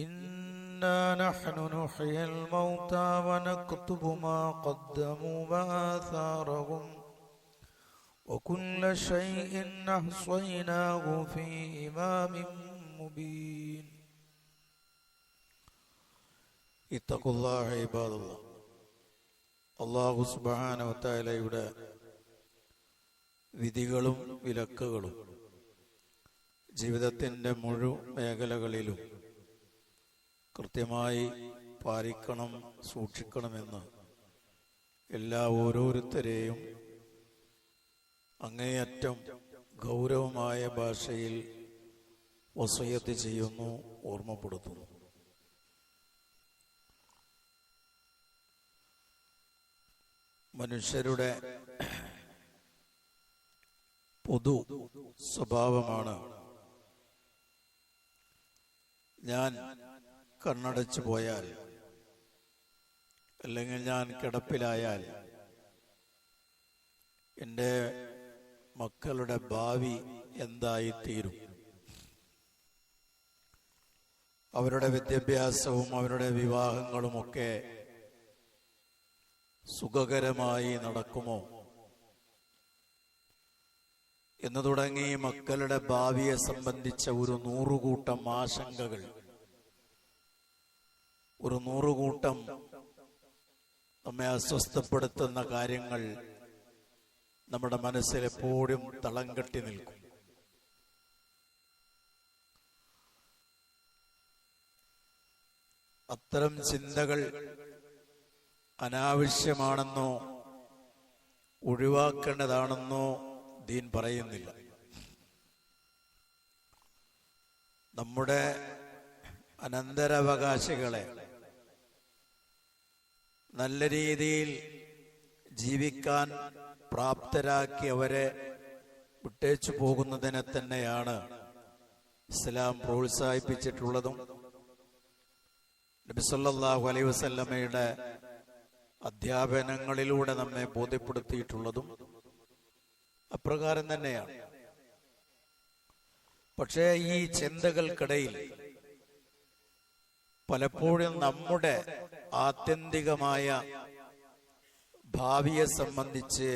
إنا نحن نحيي الموتى ونكتب ما قدموا وآثارهم وكل شيء أحصيناه في إمام مبين اتقوا الله عباد الله. അല്ലാഹു സുബ്ഹാനഹു വ തആലയുടെ വിധികളും വിലക്കുകളും ജീവിതത്തിൻ്റെ മുഴുവൻ മേഖലകളിലും കൃത്യമായി പാലിക്കണം, സൂക്ഷിക്കണമെന്ന് ഓരോരുത്തരെയും അങ്ങേയറ്റം ഗൗരവമായ ഭാഷയിൽ വസിയത്ത് ചെയ്യുന്നു, ഓർമ്മപ്പെടുത്തുന്നു. മനുഷ്യരുടെ പൊതു സ്വഭാവമാണ് ഞാൻ കണ്ണടച്ചു പോയാൽ അല്ലെങ്കിൽ ഞാൻ കിടപ്പിലായാൽ എൻ്റെ മക്കളുടെ ഭാവി എന്തായിത്തീരും, അവരുടെ വിദ്യാഭ്യാസവും അവരുടെ വിവാഹങ്ങളുമൊക്കെ സുഖകരമായി നടക്കുമോ എന്ന് തുടങ്ങി മക്കളുടെ ഭാവിയെ സംബന്ധിച്ച ഒരു 100 കൂട്ടം ആശങ്കകൾ, ഒരു 100 കൂട്ടം നമ്മെ അസ്വസ്ഥപ്പെടുത്തുന്ന കാര്യങ്ങൾ നമ്മുടെ മനസ്സിൽ എപ്പോഴും തളം കെട്ടി നിൽക്കും. അത്തരം ചിന്തകൾ അനാവശ്യമാണെന്നോ ഒഴിവാക്കേണ്ടതാണെന്നോ ദീൻ പറയുന്നില്ല. നമ്മുടെ അനന്തരാവകാശികളെ നല്ല രീതിയിൽ ജീവിക്കാൻ പ്രാപ്തരാക്കി അവരെ വിട്ടേച്ചു പോകുന്നതിനെ തന്നെയാണ് ഇസ്ലാം പ്രോത്സാഹിപ്പിച്ചിട്ടുള്ളതും നബി സല്ലല്ലാഹു അലൈഹി വസല്ലമയുടെ അധ്യാപനങ്ങളിലൂടെ നമ്മെ ബോധ്യപ്പെടുത്തിയിട്ടുള്ളതും അപ്രകാരം തന്നെയാണ്. പക്ഷേ ഈ ചിന്തകൾക്കിടയിൽ പലപ്പോഴും നമ്മുടെ ആത്യന്തികമായ ഭാവിയെ സംബന്ധിച്ച്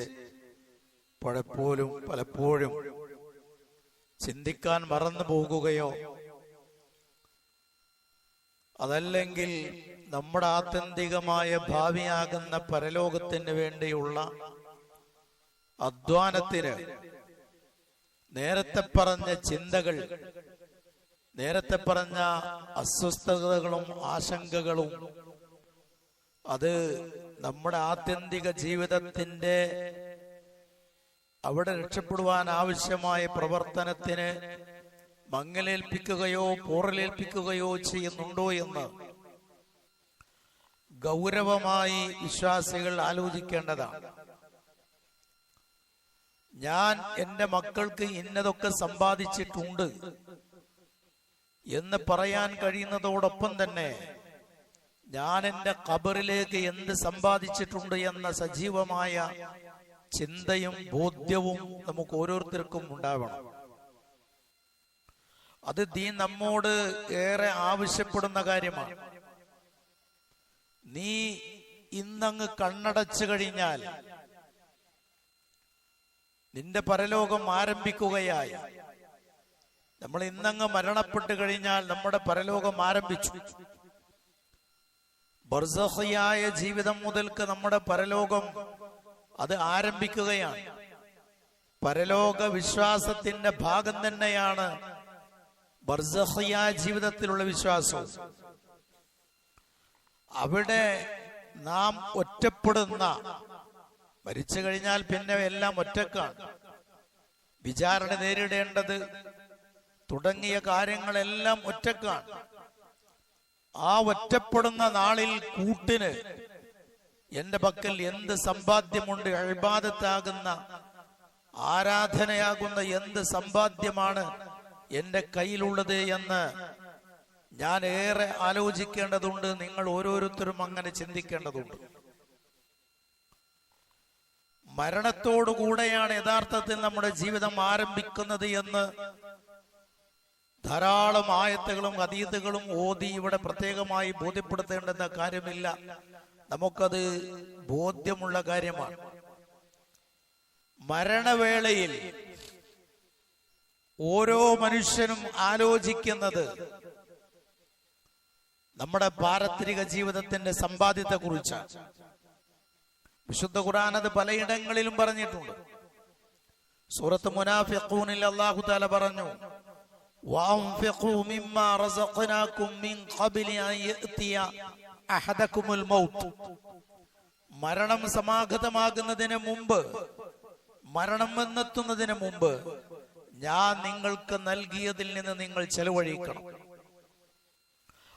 പലപ്പോഴും ചിന്തിക്കാൻ മറന്നു പോകുകയോ അതല്ലെങ്കിൽ നമ്മുടെ ആത്യന്തികമായ ഭാവിയാകുന്ന പരലോകത്തിന് വേണ്ടിയുള്ള അധ്വാനത്തിന് നേരത്തെ പറഞ്ഞ ചിന്തകൾ, നേരത്തെ പറഞ്ഞ അസ്വസ്ഥതകളും ആശങ്കകളും അത് നമ്മുടെ ആത്യന്തിക ജീവിതത്തിന്റെ അവിടെ രക്ഷപ്പെടുവാൻ ആവശ്യമായ പ്രവർത്തനത്തിന് മങ്ങലേൽപ്പിക്കുകയോ പോറലേൽപ്പിക്കുകയോ ചെയ്യുന്നുണ്ടോ എന്ന് ഗൗരവമായി വിശ്വാസികൾ ആലോചിക്കേണ്ടതാണ്. ഞാൻ എൻ്റെ മക്കൾക്ക് ഇന്നതൊക്കെ സമ്പാദിച്ചിട്ടുണ്ട് എന്ന് പറയാൻ കഴിയുന്നതോടൊപ്പം തന്നെ ഞാൻ എൻ്റെ ഖബറിലേക്ക് എന്ത് സമ്പാദിച്ചിട്ടുണ്ട് എന്ന സജീവമായ ചിന്തയും ബോധ്യവും നമുക്ക് ഓരോരുത്തർക്കും ഉണ്ടാവണം. അത് ദീൻ നമ്മോട് ഏറെ ആവശ്യപ്പെടുന്ന കാര്യമാണ്. നീ ഇന്നങ്ങ് കണ്ണടച്ചു കഴിഞ്ഞാൽ നിന്റെ പരലോകം ആരംഭിക്കുകയായി. നമ്മൾ ഇന്നങ്ങ് മരണപ്പെട്ടു കഴിഞ്ഞാൽ നമ്മുടെ പരലോകം ആരംഭിച്ചു. ബർസഖിയായ ജീവിതം മുതൽക്ക് നമ്മുടെ പരലോകം അത് ആരംഭിക്കുകയാണ്. പരലോക വിശ്വാസത്തിന്റെ ഭാഗം തന്നെയാണ് ബർസഖിയായ ജീവിതത്തിലുള്ള വിശ്വാസം. അവിടെ നാം ഒറ്റപ്പെടുന്ന, മരിച്ചു കഴിഞ്ഞാൽ പിന്നെ എല്ലാം ഒറ്റക്കാണ്. വിചാരണ നേരിടേണ്ടത് തുടങ്ങിയ കാര്യങ്ങളെല്ലാം ഒറ്റക്കാണ്. ആ ഒറ്റപ്പെടുന്ന നാളിൽ കൂട്ടിന് എന്റെ പക്കൽ എന്ത് സമ്പാദ്യമുണ്ട്, ഇബാദത്താകുന്ന ആരാധനയാകുന്ന എന്ത് സമ്പാദ്യമാണ് എന്റെ കയ്യിലുള്ളത് എന്ന് ഞാൻ ഏറെ ആലോചിക്കേണ്ടതുണ്ട്. നിങ്ങൾ ഓരോരുത്തരും അങ്ങനെ ചിന്തിക്കേണ്ടതുണ്ട്. മരണത്തോടുകൂടെയാണ് യഥാർത്ഥത്തിൽ നമ്മുടെ ജീവിതം ആരംഭിക്കുന്നത് എന്ന് ധാരാളം ആയത്തുകളും ഹദീസുകളും ഓതി ഇവിടെ പ്രത്യേകമായി ബോധ്യപ്പെടുത്തേണ്ടുന്ന കാര്യമില്ല. നമുക്കത് ബോധ്യമുള്ള കാര്യമാണ്. മരണവേളയിൽ ഓരോ മനുഷ്യനും ആലോചിക്കുന്നത് നമ്മുടെ പാരത്രിക ജീവിതത്തിന്റെ സമ്പാദ്യത്തെ കുറിച്ചാണ്. വിശുദ്ധ ഖുർആൻ അത് പലയിടങ്ങളിലും പറഞ്ഞിട്ടുണ്ട്. സൂറത്ത് മുനാഫിഖൂനിൽ അല്ലാഹു തആല പറഞ്ഞു, വഅൻഫിഖൂ മിമ്മാ റസഖനാകും മിൻ ഖബ്ലി അൻ യഅതിയ അഹദകുമുൽ മൗത്ത്. മരണം സമാഗതമാകുന്നതിന് മുമ്പ്, മരണം വന്നെത്തുന്നതിന് മുമ്പ് ഞാൻ നിങ്ങൾക്ക് നൽകിയതിൽ നിന്ന് നിങ്ങൾ ചെലവഴിക്കണം.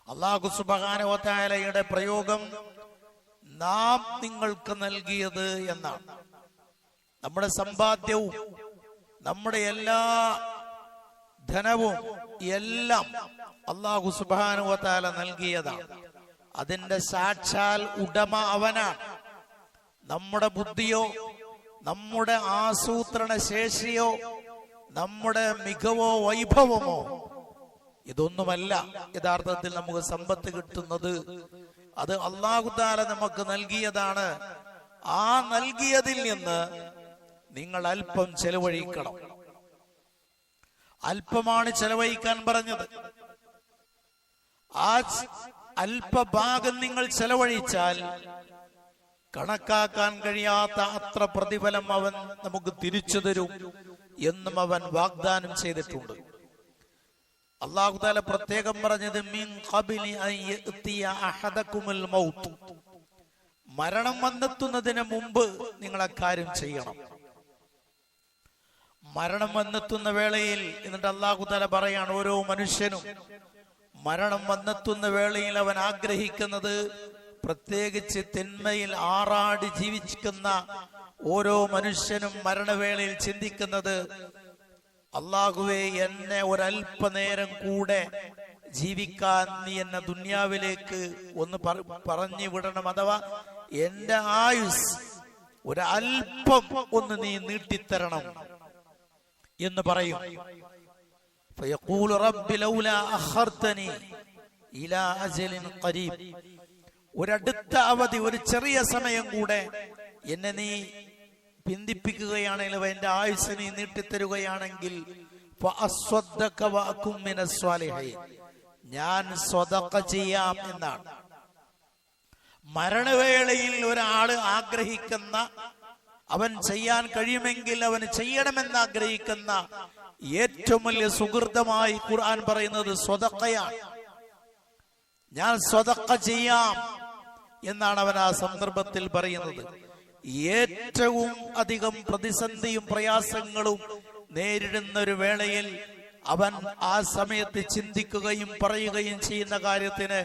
അല്ലാഹു സുബ്ഹാനഹു വ തആലയുടെ പ്രയോഗം നാം നിങ്ങൾക്ക് നൽകിയത് എന്നാണ്. നമ്മുടെ സമ്പാദ്യവും നമ്മുടെ എല്ലാ ധനവും എല്ലാം അല്ലാഹു സുബ്ഹാനഹു വ തആല നൽകിയതാണ്. അതിന്റെ സാക്ഷാൽ ഉടമ അവനാണ്. നമ്മുടെ ബുദ്ധിയോ നമ്മുടെ ആസൂത്രണ ശേഷിയോ നമ്മുടെ മികവോ വൈഭവമോ ഇതൊന്നുമല്ല യഥാർത്ഥത്തിൽ നമുക്ക് സമ്പത്ത് കിട്ടുന്നത്. അത് അല്ലാഹു തആല നമുക്ക് നൽകിയതാണ്. ആ നൽകിയതിൽ നിന്ന് നിങ്ങൾ അല്പം ചെലവഴിക്കണം. അല്പമാണ് ചെലവഴിക്കാൻ പറഞ്ഞത്. ആ അല്പഭാഗം നിങ്ങൾ ചെലവഴിച്ചാൽ കണക്കാക്കാൻ കഴിയാത്ത അത്ര പ്രതിഫലം അവൻ നമുക്ക് തിരിച്ചു തരും എന്നും അവൻ വാഗ്ദാനം ചെയ്തിട്ടുണ്ട്. അല്ലാഹു തആല പ്രത്യേകം പറഞ്ഞത് മിൻ ഖബ്ലി അൻ യഅതിയ അഹദകുമുൽ മൗത്ത്. മരണം വന്നെത്തുന്നതിന് മുമ്പ് നിങ്ങൾ അക്കാര്യം ചെയ്യണം. മരണം വന്നെത്തുന്ന വേളയിൽ എന്നിട്ട് അല്ലാഹു തആല പറയാണ്, ഓരോ മനുഷ്യനും മരണം വന്നെത്തുന്ന വേളയിൽ അവൻ ആഗ്രഹിക്കുന്നത്, പ്രത്യേകിച്ച് തിന്മയിൽ ആറാടി ജീവിക്കുന്ന ഓരോ മനുഷ്യനും മരണവേളയിൽ ചിന്തിക്കുന്നത്, അല്ലാഹുവേ എന്നെ ഒരല്പനേരം കൂടെ ജീവിക്കാൻ നീ എന്നെ ദുനിയാവിലേക്ക് ഒന്ന് പറഞ്ഞു വിടണം, അഥവാ എന്റെ ആയുസ് ഒരല്പം ഒന്ന് നീ നീട്ടിത്തരണം എന്ന് പറയും. ഫയഖൂലു റബ്ബി ലൗലാ അഖർതനി ഇലാ അജലിൻ ഖരീബ്. ഒരടുത്ത അവധി, ഒരു ചെറിയ സമയം കൂടെ എന്നെ നീ പിന്തിപ്പിക്കുകയാണെങ്കിൽ, എന്റെ ആയുസ് നീ നീട്ടിത്തരുകയാണെങ്കിൽ ഫഅസ്വദ്ദക വഅകും മിനസ് സ്വാലിഹീൻ, ഞാൻ സ്വതഖ ചെയ്യാം എന്നാണ്. മരണവേളയിൽ ഒരാള് ആഗ്രഹിക്കുന്ന, അവൻ ചെയ്യാൻ കഴിയുമെങ്കിൽ അവന് ചെയ്യണമെന്ന് ആഗ്രഹിക്കുന്ന ഏറ്റവും വലിയ സുഹൃതമായി ഖുർആൻ പറയുന്നത് സ്വതഖയാണ്. ഞാൻ സ്വതഖ ചെയ്യാം എന്നാണ് അവൻ ആ സന്ദർഭത്തിൽ പറയുന്നത്. ഏറ്റവും അധികം പ്രതിസന്ധിയും പ്രയാസങ്ങളും നേരിടുന്ന ഒരു വേളയിൽ അവൻ ആ സമയത്ത് ചിന്തിക്കുകയും പറയുകയും ചെയ്യുന്ന കാര്യത്തിന്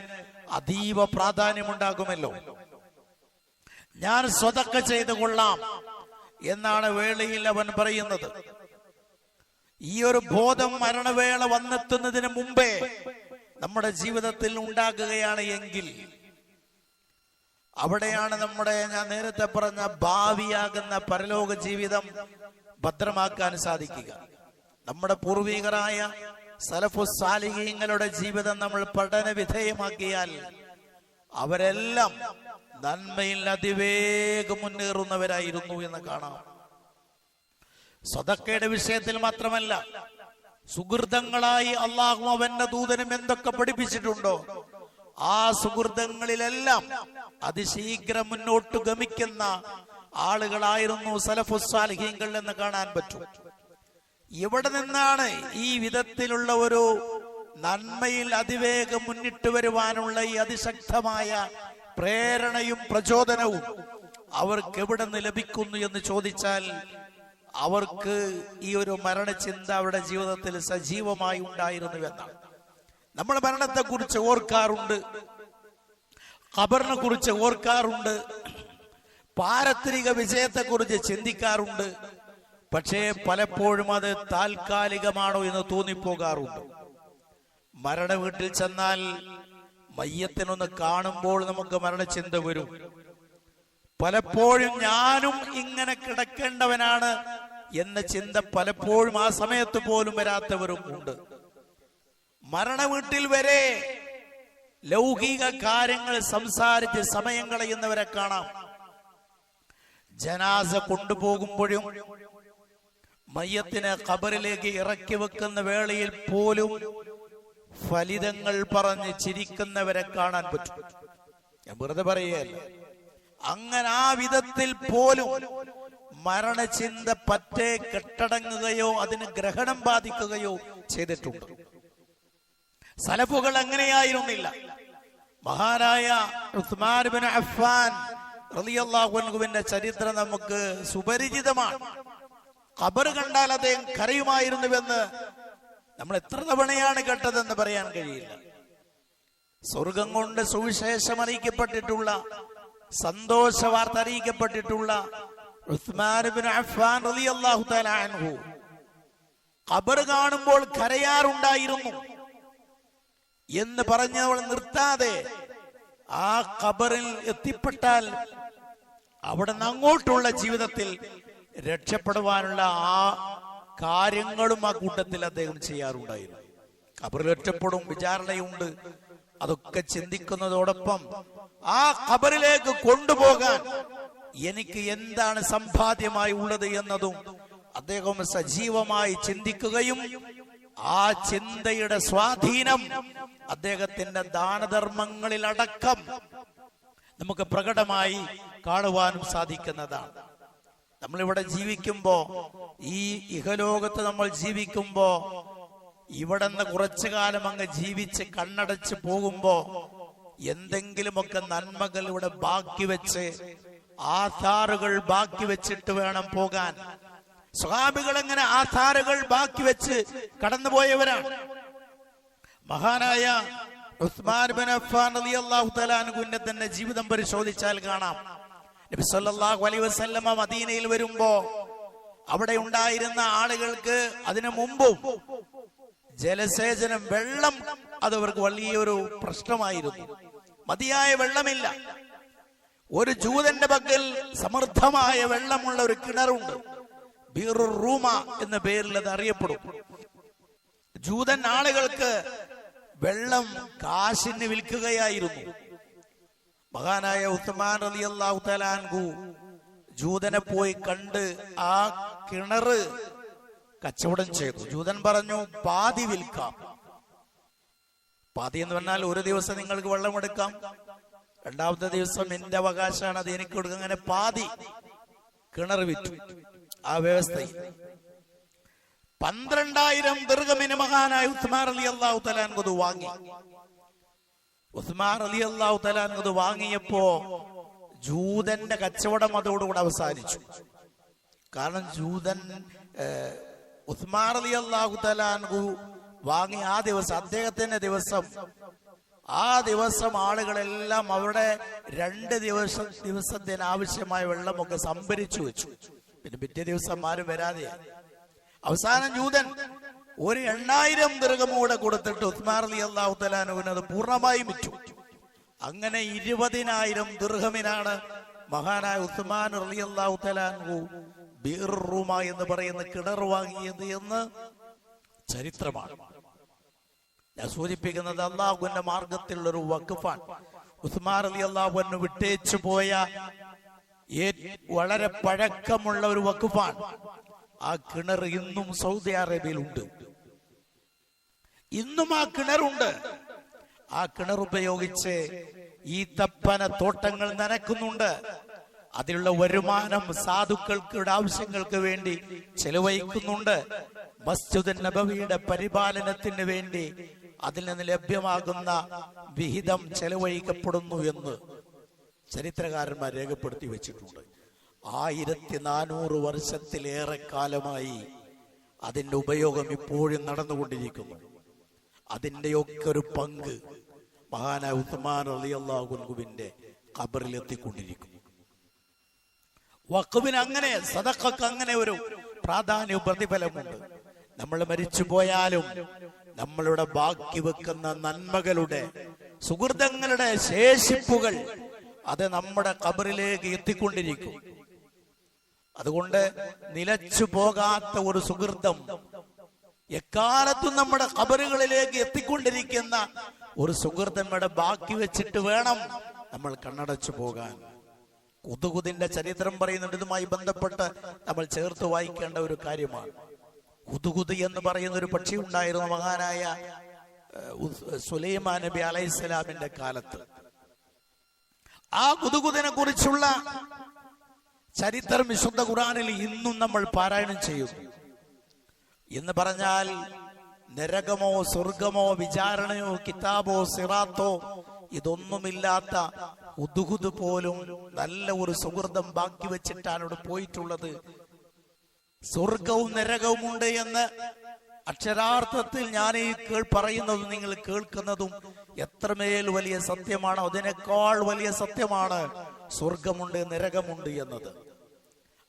അതീവ പ്രാധാന്യമുണ്ടാകുമല്ലോ. ഞാൻ സ്വതഖ ചെയ്തു കൊള്ളാം എന്നാണ് വേളയിൽ അവൻ പറയുന്നത്. ഈ ഒരു ബോധം മരണവേള വന്നെത്തുന്നതിന് മുമ്പേ നമ്മുടെ ജീവിതത്തിൽ ഉണ്ടാകുകയാണ് എങ്കിൽ അവിടെയാണ് നമ്മുടെ, ഞാൻ നേരത്തെ പറഞ്ഞ ഭാവിയാകുന്ന പരലോക ജീവിതം ഭദ്രമാക്കാൻ സാധിക്കുക. നമ്മുടെ പൂർവികരായ സലഫുസ് സാലിഹീങ്ങളുടെ ജീവിതം നമ്മൾ പഠന വിധേയമാക്കിയാൽ അവരെല്ലാം നന്മയിൽ അതിവേഗം മുന്നേറുന്നവരായിരുന്നു എന്ന് കാണാം. സദഖയുടെ വിഷയത്തിൽ മാത്രമല്ല, സുഹൃതങ്ങളായി അള്ളാഹു അവന്റെ ദൂതനും എന്തൊക്കെ പഠിപ്പിച്ചിട്ടുണ്ടോ ആ സുഹൃതങ്ങളിലെല്ലാം അതിശീഘ്രം മുന്നോട്ട് ഗമിക്കുന്ന ആളുകളായിരുന്നു സലഫുസ് സാലിഹീങ്ങൾ എന്ന് കാണാൻ പറ്റും. ഇവിടെ നിന്നാണ് ഈ വിധത്തിലുള്ള ഒരു നന്മയിൽ അതിവേഗം മുന്നിട്ട് വരുവാനുള്ള ഈ അതിശക്തമായ പ്രേരണയും പ്രചോദനവും അവർക്ക് എവിടെ നിന്ന് ലഭിക്കുന്നു എന്ന് ചോദിച്ചാൽ അവർക്ക് ഈ ഒരു മരണചിന്ത അവരുടെ ജീവിതത്തിൽ സജീവമായി ഉണ്ടായിരുന്നുവെന്നാണ്. നമ്മൾ മരണത്തെ കുറിച്ച് ഓർക്കാറുണ്ട്, ഖബറിനെ കുറിച്ച് ഓർക്കാറുണ്ട്, പാരത്രിക വിജയത്തെ കുറിച്ച് ചിന്തിക്കാറുണ്ട്. പക്ഷേ പലപ്പോഴും അത് താൽക്കാലികമാണോ എന്ന് തോന്നിപ്പോകാറുണ്ട്. മരണ വീട്ടിൽ ചെന്നാൽ മയ്യത്തിനൊന്ന് കാണുമ്പോൾ നമുക്ക് മരണചിന്ത വരും. പലപ്പോഴും ഞാനും ഇങ്ങനെ കിടക്കേണ്ടവനാണ് എന്ന ചിന്ത പലപ്പോഴും ആ സമയത്ത് പോലും വരാത്തവരും ഉണ്ട്. മരണ വീട്ടിൽ വരെ ലൗകിക കാര്യങ്ങൾ സംസാരിച്ച് സമയം കളയുന്നവരെ കാണാം. ജനാസ കൊണ്ടുപോകുമ്പോഴും മയ്യത്തിനെ ഖബറിലേക്ക് ഇറക്കി വെക്കുന്ന വേളയിൽ പോലും ഫലിതങ്ങൾ പറഞ്ഞ് ചിരിക്കുന്നവരെ കാണാൻ പറ്റും. ഞാൻ വെറുതെ പറയുകയല്ല. അങ്ങനെ ആ വിധത്തിൽ പോലും മരണചിന്ത പറ്റേ കെട്ടടങ്ങുകയോ അതിന് ഗ്രഹണം ബാധിക്കുകയോ ചെയ്തിട്ടുണ്ട്. സലഫുകൾ അങ്ങനെയായിരുന്നില്ല. മഹാനായ ഉസ്മാൻ ഇബ്നു അഫ്ഫാൻ റളിയല്ലാഹു അൻഹുവിന്റെ ചരിത്രം നമുക്ക് സുപരിചിതമാണ്. ഖബർ കണ്ടാൽ അദ്ദേഹം കരയുമായിരുന്നുവെന്ന് നമ്മൾ എത്ര തവണയാണ് കേട്ടതെന്ന് പറയാൻ കഴിയില്ല. സ്വർഗം കൊണ്ട് സുവിശേഷം അറിയിക്കപ്പെട്ടിട്ടുള്ള, സന്തോഷ വാർത്ത അറിയിക്കപ്പെട്ടിട്ടുള്ള ഉസ്മാൻ ഇബ്നു അഫ്ഫാൻ റളിയല്ലാഹു തആല അൻഹു ഖബർ കാണുമ്പോൾ കരയാറുണ്ടായിരുന്നു എന്ന് പറഞ്ഞവൾ നിർത്താതെ ആ ഖബറിൽ എത്തിപ്പെട്ടാൽ അവിടെ നിന്ന് അങ്ങോട്ടുള്ള ജീവിതത്തിൽ രക്ഷപ്പെടുവാനുള്ള ആ കാര്യങ്ങളും ആ കൂട്ടത്തിൽ അദ്ദേഹം ചെയ്യാറുണ്ടായിരുന്നു. ഖബറിൽ ഒറ്റപ്പെടും, വിചാരണയുണ്ട്. അതൊക്കെ ചിന്തിക്കുന്നതോടൊപ്പം ആ ഖബറിലേക്ക് കൊണ്ടുപോകാൻ എനിക്ക് എന്താണ് സമ്പാദ്യമായി ഉള്ളത് എന്നതും അദ്ദേഹം സജീവമായി ചിന്തിക്കുകയും ആ ചിന്തയുടെ സ്വാധീനം അദ്ദേഹത്തിന്റെ ദാനധർമ്മങ്ങളിൽ അടക്കം നമുക്ക് പ്രകടമായി കാണുവാനും സാധിക്കുന്നതാണ്. നമ്മളിവിടെ ജീവിക്കുമ്പോ, ഈ ഇഹലോകത്ത് നമ്മൾ ജീവിക്കുമ്പോ, ഇവിടെ നിന്ന് കുറച്ചു കാലം അങ്ങ് ജീവിച്ച് കണ്ണടച്ച് പോകുമ്പോ എന്തെങ്കിലുമൊക്കെ നന്മകൾ ഇവിടെ ബാക്കി വെച്ച്, ആധാറുകൾ ബാക്കി വെച്ചിട്ട് വേണം പോകാൻ. സ്വഹാബികൾ എങ്ങനെ ആധാറുകൾ ബാക്കി വെച്ച് കടന്നുപോയവരാണ്. മഹാനായ ഉസ്മാൻ ഇബ്നു അഫ്ഫാൻ റളിയല്ലാഹു തആല അൻഹുവിന്റെ തന്നെ ജീവിതം പരിശോധിച്ചാൽ കാണാം. നബി സല്ലല്ലാഹു അലൈഹി വസല്ലമ മദീനയിൽ വരുമ്പോ അവിടെ ഉണ്ടായിരുന്ന ആളുകൾക്ക് അതിനു മുമ്പും ജലസേചനം, വെള്ളം അതവർക്ക് വലിയൊരു പ്രശ്നമായിരുന്നു. മതിയായ വെള്ളമില്ല. ഒരു ജൂതന്റെ പക്കൽ സമൃദ്ധമായ വെള്ളമുള്ള ഒരു കിണറുണ്ട്. ബീറുർ റൂമ എന്ന പേരിൽ അത് അറിയപ്പെടും. ജൂതൻ ആളുകൾക്ക് വെള്ളം കാശിന് വിൽക്കുകയായിരുന്നു. മഹാനായ ഉസ്മാൻ റളിയല്ലാഹു തആല അൻഹു ജൂതനെ പോയി കണ്ട് ആ കിണറ് കച്ചവടം ചെയ്തു. ജൂതൻ പറഞ്ഞു, പാതി വിൽക്കാം. പാതി എന്ന് പറഞ്ഞാൽ ഒരു ദിവസം നിങ്ങൾക്ക് വെള്ളം എടുക്കാം, രണ്ടാമത്തെ ദിവസം എന്റെ അവകാശമാണ്, അത് എനിക്ക് കൊടുക്കുക. അങ്ങനെ പാതി കിണർ വിറ്റു. ആ വ്യവസ്ഥയിൽ 12,000 ദിർഹമിന് മഹാനായ ഉസ്മാൻ റളിയല്ലാഹു തആല അൻഹു വാങ്ങി. ഉസ്മാൻ റളിയല്ലാഹു തആല അൻഹു വാങ്ങിയപ്പോ ജൂതന്റെ കച്ചവടം അതോടുകൂടെ അവസാനിച്ചു. കാരണം ജൂതൻ ഉസ്മാൻ റളിയല്ലാഹു തആല അൻഹു വാങ്ങിയ ആ ദിവസം, അദ്ദേഹത്തിന്റെ ദിവസം, ആ ദിവസം ആളുകളെല്ലാം അവിടെ 2 ദിവസത്തിന് ആവശ്യമായ വെള്ളമൊക്കെ സംഭരിച്ചു വെച്ചു. പിന്നെ പിറ്റേ ദിവസം ആരും വരാതെ അവസാനം ജൂതൻ ഒരു 8,000 ദിർഹം കൂടെ കൊടുത്തിട്ട് ഉസ്മാൻ റളിയല്ലാഹു തആല അൻഹുവിന് അത് പൂർണ്ണമായും വിറ്റു. അങ്ങനെ 20,000 ദിർഹമിനാണ് മഹാനായ ഉസ്മാൻ റളിയല്ലാഹു തആല അൻഹു ബീർ റൂമ എന്ന് പറയുന്ന കിണർ വാങ്ങിയത് എന്ന് ചരിത്രമാണ്. ഞാൻ സൂചിപ്പിക്കുന്നത് അള്ളാഹുവിന്റെ മാർഗത്തിലുള്ള ഒരു വഖഫാണ്. ഉസ്മാൻ റളിയല്ലാഹു അൻഹു വിട്ടേച്ചു പോയ വളരെ പഴക്കമുള്ള ഒരു വഖഫാണ്. ആ കിണർ ഇന്നും സൗദി അറേബ്യയിലുണ്ട്. ഇന്നും ആ കിണറുണ്ട്. ആ കിണർ ഉപയോഗിച്ച് ഈ തപ്പന തോട്ടങ്ങൾ നനക്കുന്നുണ്ട്. അതിലുള്ള വരുമാനം സാധുക്കൾക്കുടെ ആവശ്യങ്ങൾക്ക് വേണ്ടി ചെലവഴിക്കുന്നുണ്ട്. മസ്ജിദ് നബവിയുടെ പരിപാലനത്തിന് വേണ്ടി അതിൽ നിന്ന് ലഭ്യമാകുന്ന വിഹിതം ചെലവഴിക്കപ്പെടുന്നു എന്ന് ചരിത്രകാരന്മാർ രേഖപ്പെടുത്തി വെച്ചിട്ടുണ്ട്. 1400 വർഷത്തിലേറെ കാലമായി അതിന്റെ ഉപയോഗം ഇപ്പോഴും നടന്നുകൊണ്ടിരിക്കുന്നു. അതിന്റെയൊക്കെ ഒരു പങ്ക് മഹാനായ ഉസ്മാൻ റളിയല്ലാഹു അൻഹുവിന്റെ ഖബറിൽ എത്തിക്കൊണ്ടിരിക്കുന്നു. വഖഫിന് അങ്ങനെ, സദഖക്ക് അങ്ങനെ ഒരു പ്രാധാന്യവും പ്രതിഫലമുണ്ട്. നമ്മൾ മരിച്ചു പോയാലും നമ്മളുടെ ബാക്കി വെക്കുന്ന നന്മകളുടെ, സുഹൃതങ്ങളുടെ ശേഷിപ്പുകൾ അത് നമ്മുടെ ഖബറിലേക്ക് എത്തിക്കൊണ്ടിരിക്കും. അതുകൊണ്ട് നിലച്ചു പോകാത്ത ഒരു സുഹൃതം എക്കാലത്തും നമ്മുടെ ഖബറുകളിലേക്ക് എത്തിക്കൊണ്ടിരിക്കുന്ന ഒരു സുഹൃത്ത് നമ്മുടെ ബാക്കി വെച്ചിട്ട് വേണം നമ്മൾ കണ്ണടച്ചു പോകാൻ. ഹുദ്ഹുദിന്റെ ചരിത്രം പറയുന്നുണ്ട്. ഇതുമായി ബന്ധപ്പെട്ട് നമ്മൾ ചേർത്ത് വായിക്കേണ്ട ഒരു കാര്യമാണ്. ഹുദ്ഹുദ് എന്ന് പറയുന്ന ഒരു പക്ഷി ഉണ്ടായിരുന്നു മഹാനായ സുലൈമാൻ നബി അലൈഹിസ്സലാമിന്റെ കാലത്ത്. ആ ഹുദ്ഹുദിനെ കുറിച്ചുള്ള ചരിത്രം വിശുദ്ധ ഖുർആനിൽ ഇന്നും നമ്മൾ പാരായണം ചെയ്യും. എന്ന് പറഞ്ഞാൽ നരകമോ സ്വർഗമോ വിചാരണയോ കിതാബോ സിറാത്തോ ഇതൊന്നുമില്ലാത്ത ഹുദ്ഹുദ് പോലും നല്ല ഒരു സുഹൃതം ബാക്കി വെച്ചിട്ടാണ് ഇവിടെ പോയിട്ടുള്ളത്. സ്വർഗവും നരകവും ഉണ്ട് എന്ന് അക്ഷരാർത്ഥത്തിൽ ഞാൻ ഈ പറയുന്നതും നിങ്ങൾ കേൾക്കുന്നതും എത്രമേൽ വലിയ സത്യമാണോ അതിനേക്കാൾ വലിയ സത്യമാണ് സ്വർഗമുണ്ട് നരകമുണ്ട് എന്നത്.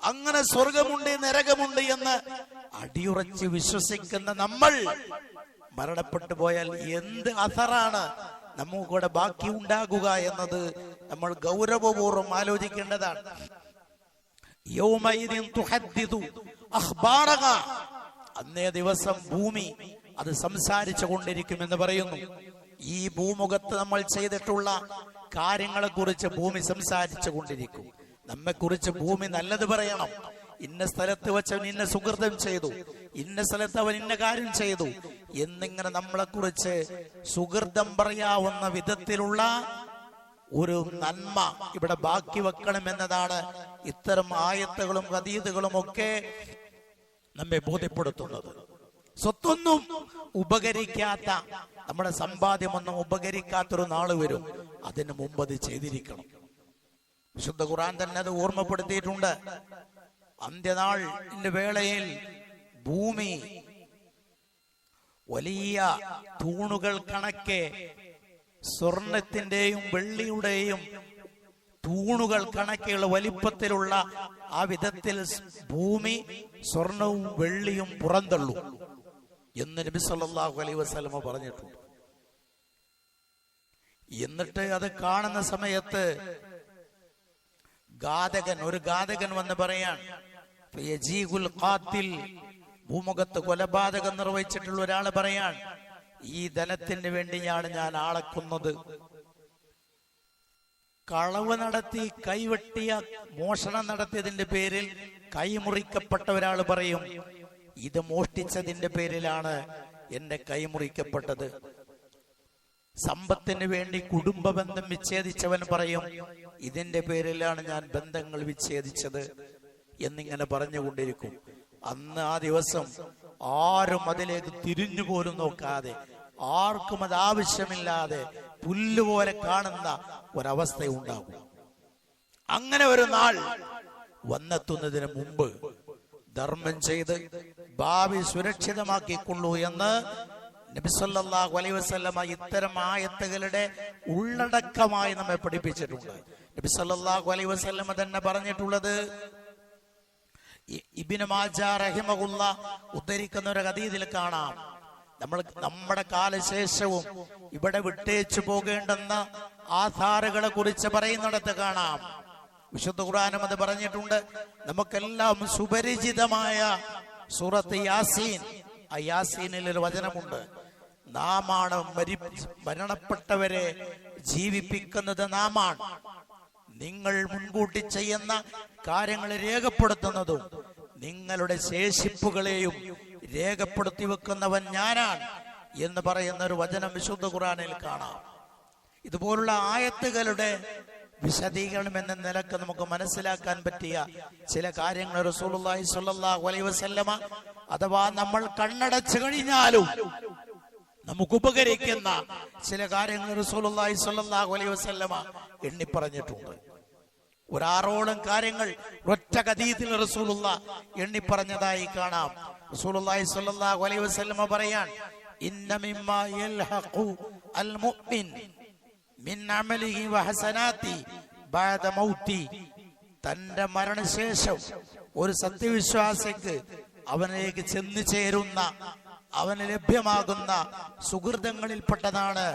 അങ്ങനെ സ്വർഗമുണ്ട് നരകമുണ്ട് എന്ന് അടിയുറച്ച് വിശ്വസിക്കുന്ന നമ്മൾ മരണപ്പെട്ടു പോയാൽ എന്ത് അസറാണ് നമുക്കൂടെ ബാക്കി ഉണ്ടാകുക എന്നത് നമ്മൾ ഗൗരവപൂർവ്വം ആലോചിക്കേണ്ടതാണ്. അന്നേ ദിവസം ഭൂമി അത് സംസാരിച്ചു കൊണ്ടിരിക്കുമെന്ന് പറയുന്നു. ഈ ഭൂമുഖത്ത് നമ്മൾ ചെയ്തിട്ടുള്ള കാര്യങ്ങളെ കുറിച്ച് ഭൂമി സംസാരിച്ചു കൊണ്ടിരിക്കും. നമ്മെ കുറിച്ച് ഭൂമി നല്ലത് പറയണം. ഇന്ന സ്ഥലത്ത് വെച്ചവൻ ഇന്ന സുഹൃതം ചെയ്തു, ഇന്ന സ്ഥലത്ത് അവൻ ഇന്ന കാര്യം ചെയ്തു എന്നിങ്ങനെ നമ്മളെ കുറിച്ച് സുഹൃതം പറയാവുന്ന വിധത്തിലുള്ള ഒരു നന്മ ഇവിടെ ബാക്കി വെക്കണം എന്നതാണ് ഇത്തരം ആയത്തുകളും ഹദീസുകളും ഒക്കെ നമ്മെ ബോധ്യപ്പെടുത്തുന്നത്. സ്വത്തൊന്നും ഉപകരിക്കാത്ത, നമ്മുടെ സമ്പാദ്യമൊന്നും ഉപകരിക്കാത്തൊരു നാള് വരും. അതിന് മുമ്പ് അത് ചെയ്തിരിക്കണം. വിശുദ്ധ ഖുർആൻ തന്നെ അത് ഓർമ്മപ്പെടുത്തിയിട്ടുണ്ട്. അന്ത്യനാളിന്റെ വേളയിൽ ഭൂമി വലിയ തൂണുകൾ കണക്കെ സ്വർണത്തിന്റെയും വെള്ളിയുടെയും തൂണുകൾ കണക്കെയുള്ള വലിപ്പത്തിലുള്ള ആ വിധത്തിൽ ഭൂമി സ്വർണവും വെള്ളിയും പുറന്തള്ളും എന്ന് നബി സല്ലല്ലാഹു അലൈഹി വസല്ലമ പറഞ്ഞിട്ടുണ്ട്. എന്നിട്ട് അത് കാണുന്ന സമയത്ത് ഒരു ഘാതകൻ വന്ന് പറയാൻ, ഭൂമുഖത്ത് കൊലപാതകം നിർവഹിച്ചിട്ടുള്ള ഒരാള് പറയാൻ, ഈ ധനത്തിന് വേണ്ടിയാണ് ഞാൻ ആളെ കൊന്നത്. കളവ് നടത്തി കൈവെട്ടിയ മോഷണം നടത്തിയതിന്റെ പേരിൽ കൈമുറിക്കപ്പെട്ട ഒരാൾ പറയും, ഇത് മോഷ്ടിച്ചതിന്റെ പേരിലാണ് എന്റെ കൈമുറിക്കപ്പെട്ടത്. സമ്പത്തിന് വേണ്ടി കുടുംബ ബന്ധം വിച്ഛേദിച്ചവൻ പറയും, ഇതിന്റെ പേരിലാണ് ഞാൻ ബന്ധങ്ങൾ വിച്ഛേദിച്ചത് എന്നിങ്ങനെ പറഞ്ഞുകൊണ്ടിരിക്കും. അന്ന് ആ ദിവസം ആരും അതിലേക്ക് തിരിഞ്ഞു പോലും നോക്കാതെ, ആർക്കും അത് ആവശ്യമില്ലാതെ പുല്ലുപോലെ കാണുന്ന ഒരവസ്ഥയുണ്ടാകും. അങ്ങനെ ഒരു നാൾ വന്നെത്തുന്നതിന് മുമ്പ് ധർമ്മം ചെയ്ത് ഭാവി സുരക്ഷിതമാക്കിക്കൊള്ളൂ എന്ന് നബി സല്ലല്ലാഹു അലൈഹി വസല്ലമ ഇത്തരം ആയത്തുകളുടെ ഉള്ളടക്കമായി നമ്മെ പഠിപ്പിച്ചിട്ടുണ്ട്. നബി സല്ലല്ലാഹു അലൈഹി വസല്ലമ തന്നെ പറഞ്ഞിട്ടുള്ളത്, ഇബ്നു മാജാ റഹിമഹുല്ലാ ഉദ്ധരിക്കുന്ന ഒരു ഹദീസിൽ കാണാം. നമ്മുടെ കാലശേഷവും ഇവിടെ വിട്ടേച്ചു പോകേണ്ടെന്ന ആധാറുകളെ കുറിച്ച് പറയുന്നിടത്ത് കാണാം. വിശുദ്ധ ഖുർആനും അത് പറഞ്ഞിട്ടുണ്ട്. നമുക്കെല്ലാം സുപരിചിതമായ സൂറത്ത് യാസീൻ. ആ യാസീനിൽ ഒരു വചനമുണ്ട്, നാമാണ് മരണപ്പെട്ടവരെ ജീവിപ്പിക്കുന്നത്, നാമാണ് നിങ്ങൾ മുൻകൂട്ടി ചെയ്യുന്ന കാര്യങ്ങൾ രേഖപ്പെടുത്തുന്നതും നിങ്ങളുടെ ശേഷിപ്പുകളെയും രേഖപ്പെടുത്തി വെക്കുന്നവൻ ഞാനാണ് എന്ന് പറയുന്ന ഒരു വചനം വിശുദ്ധ ഖുർആനിൽ കാണാം. ഇതുപോലുള്ള ആയത്തുകളുടെ വിശദീകരണം എന്ന നിലക്ക് നമുക്ക് മനസ്സിലാക്കാൻ പറ്റിയ ചില കാര്യങ്ങൾ റസൂലുള്ളാഹി സ്വല്ലല്ലാഹു അലൈഹി വസല്ലമ അഥവാ നമ്മൾ കണ്ണടച്ചു കഴിഞ്ഞാലും നമുക്ക് ഉപകരിക്കുന്ന ചില കാര്യങ്ങൾ റസൂലുള്ളാഹി സ്വല്ലല്ലാഹു അലൈഹി വസല്ലമ എണ്ണി പറഞ്ഞിട്ടുണ്ട്. ഒരാറോളം കാര്യങ്ങൾ ഒറ്റ ഹദീസിൽ റസൂലുള്ളാഹി എണ്ണി പറഞ്ഞതായി കാണാം. റസൂലുള്ളാഹി സ്വല്ലല്ലാഹു അലൈഹി വസല്ലമ പറയാൻ, ഇന്ന മിമ്മാ യൽഹഖു അൽ മുഅ്മിൻ മിൻ അമലിഹി വഹസനാതി ബഅദ മൗതി, തന്റെ മരണശേഷം ഒരു സത്യവിശ്വാസിക്ക് അവനിലേക്ക് ചെന്നു ചേരുന്ന, അവന് ലഭ്യമാകുന്ന സുഹൃതങ്ങളിൽപ്പെട്ടതാണ്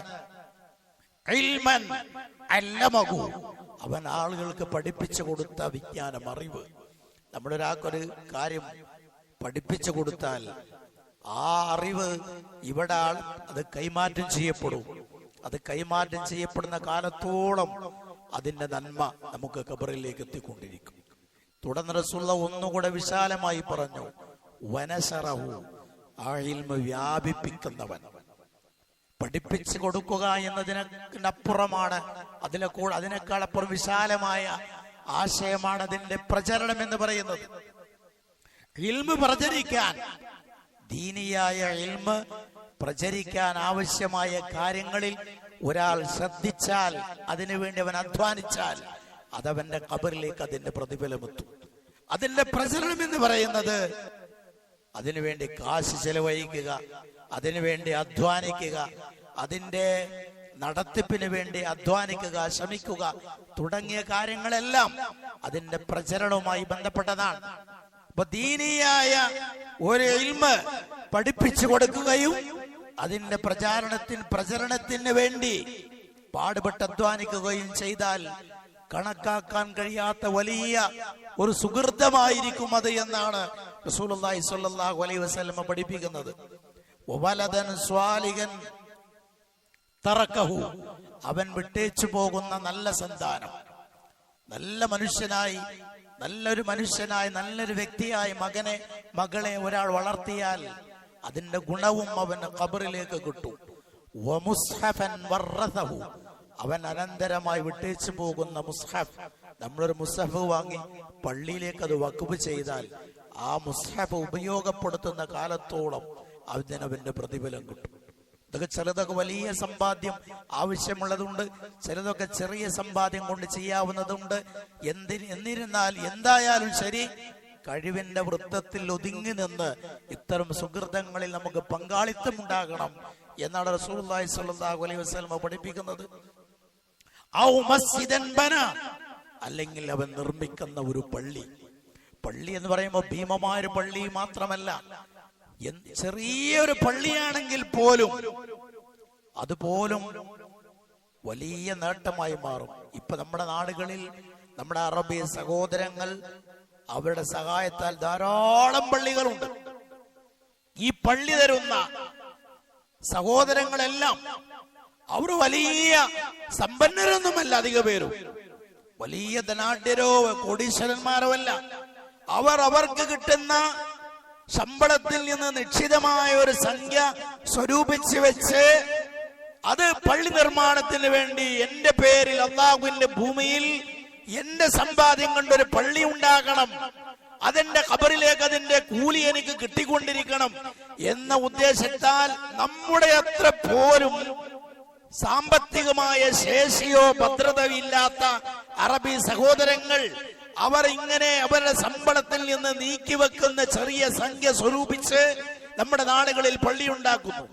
ഇൽമൻ അല്ലമഹു, അവൻ ആളുകൾക്ക് പഠിപ്പിച്ചു കൊടുത്ത വിജ്ഞാനം, അറിവ്. നമ്മളൊരാൾക്കൊരു കാര്യം പഠിപ്പിച്ചു കൊടുത്താൽ ആ അറിവ് ഇവിടെ അത് കൈമാറ്റം ചെയ്യപ്പെടും. അത് കൈമാറ്റം ചെയ്യപ്പെടുന്ന കാലത്തോളം അതിന്റെ നന്മ നമുക്ക് ഖബറിലേക്ക് എത്തിക്കൊണ്ടിരിക്കും. തുടർന്ന് റസൂലുള്ള ഒന്നുകൂടെ വിശാലമായി പറഞ്ഞു, വനശറഹു, ആ ഇൽമ വ്യാപിപ്പിക്കുന്നവൻ. പഠിപ്പിച്ചു കൊടുക്കുക എന്നതിനപ്പുറമാണ്, അതിനേക്കാൾ അപ്പുറം വിശാലമായ ആശയമാണ് അതിന്റെ പ്രചരണം എന്ന് പറയുന്നത്. ഇൽമ പ്രചരിക്കാൻ, ദീനിയായ ഇൽമ പ്രചരിക്കാൻ ആവശ്യമായ കാര്യങ്ങളിൽ ഒരാൾ ശ്രദ്ധിച്ചാൽ, അതിനുവേണ്ടി അവൻ അധ്വാനിച്ചാൽ, അതവന്റെ ഖബറിലേക്ക് അതിന്റെ പ്രതിഫലമെത്തും. അതിന്റെ പ്രചരണം എന്ന് പറയുന്നത് അതിനുവേണ്ടി കാശ് ചെലവഴിക്കുക, അതിനുവേണ്ടി അധ്വാനിക്കുക, അതിന്റെ നടത്തിപ്പിന് വേണ്ടി അധ്വാനിക്കുക, ശ്രമിക്കുക തുടങ്ങിയ കാര്യങ്ങളെല്ലാം അതിന്റെ പ്രചരണവുമായി ബന്ധപ്പെട്ടതാണ്. അപ്പൊ ദീനിയായ ഒരു ഇൽമ പഠിപ്പിച്ചു കൊടുക്കുകയും അതിന്റെ പ്രചരണത്തിന് വേണ്ടി പാടുപെട്ട് അധ്വാനിക്കുകയും ചെയ്താൽ കണക്കാക്കാൻ കഴിയാത്ത വലിയ ഒരു സുഹൃതമായിരിക്കും അത് എന്നാണ് റസൂലുള്ളാഹി സ്വല്ലല്ലാഹു അലൈഹി വസല്ലം പഠിപ്പിക്കുന്നത്. വലദൻ സ്വാലിഹൻ തറക്കഹു, അവൻ വിട്ടേച്ചു പോകുന്ന നല്ല സന്താനം, നല്ല മനുഷ്യനായി, നല്ലൊരു വ്യക്തിയായി മകളെ ഒരാൾ വളർത്തിയാൽ അതിന്റെ ഗുണവും അവന് ഖബറിലേക്ക് കിട്ടും. വമുസ്ഹഫൻ വറസഹു, അവൻ അനന്തരമായി വിട്ടേച്ചു പോകുന്ന മുസ്ഹഫ്, നമ്മളൊരു മുസ്ഹഫ് വാങ്ങി പള്ളിയിലേക്ക് അത് വഖഫ് ചെയ്താൽ ആ മുസ്ഹഫ് ഉപയോഗപ്പെടുത്തുന്ന കാലത്തോളം അവന്റെ പ്രതിഫലം കിട്ടും. ഇതൊക്കെ ചിലതൊക്കെ വലിയ സമ്പാദ്യം ആവശ്യമുള്ളതുണ്ട്, ചിലതൊക്കെ ചെറിയ സമ്പാദ്യം കൊണ്ട് ചെയ്യാവുന്നതുണ്ട്. എന്തായാലും ശരി, കഴിവിന്റെ വൃത്തത്തിൽ ഒതുങ്ങി നിന്ന് ഇത്തരം സുഹൃതങ്ങളിൽ നമുക്ക് പങ്കാളിത്തം ഉണ്ടാകണം എന്നാണ് റസൂലുള്ളാഹി സ്വല്ലല്ലാഹു അലൈഹി വസല്ലം പഠിപ്പിക്കുന്നത്. ഔ മസ്ജിദൻ ബന, അല്ലെങ്കിൽ അവൻ നിർമ്മിക്കുന്ന ഒരു പള്ളി എന്ന് പറയുമ്പോൾ ഭീമമായ ഒരു പള്ളി മാത്രമല്ല, ചെറിയൊരു പള്ളിയാണെങ്കിൽ പോലും അതുപോലും വലിയ നേട്ടമായി മാറും. ഇപ്പൊ നമ്മുടെ നാടുകളിൽ നമ്മുടെ അറബി സഹോദരങ്ങൾ അവരുടെ സഹായത്താൽ ധാരാളം പള്ളികളുണ്ട്. ഈ പള്ളി തരുന്ന സഹോദരങ്ങളെല്ലാം അവർ വലിയ സമ്പന്നരൊന്നുമല്ല, അധിക പേരും വലിയ ധനാഢ്യരോ കോടീശ്വരന്മാരോ അല്ല. അവർക്ക് കിട്ടുന്ന ശമ്പളത്തിൽ നിന്ന് നിശ്ചിതമായ ഒരു സംഖ്യ സ്വരൂപിച്ച് വെച്ച് അത് പള്ളി നിർമ്മാണത്തിന് വേണ്ടി എന്റെ പേരിൽ അള്ളാഹുവിന്റെ ഭൂമിയിൽ എന്റെ സമ്പാദ്യം കൊണ്ടൊരു പള്ളി ഉണ്ടാകണം, അതെന്റെ ഖബറിലേക്ക് അതിന്റെ കൂലി എനിക്ക് കിട്ടിക്കൊണ്ടിരിക്കണം എന്ന ഉദ്ദേശത്താൽ നമ്മുടെ അത്ര പോലും സാമ്പത്തികമായ ശേഷിയോ ഭദ്രതയോ ഇല്ലാത്ത അറബി സഹോദരങ്ങൾ അവർ ഇങ്ങനെ അവരുടെ ശമ്പളത്തിൽ നിന്ന് നീക്കിവെക്കുന്ന ചെറിയ സംഖ്യ സ്വരൂപിച്ച് നമ്മുടെ നാടുകളിൽ പള്ളി ഉണ്ടാക്കുന്നു.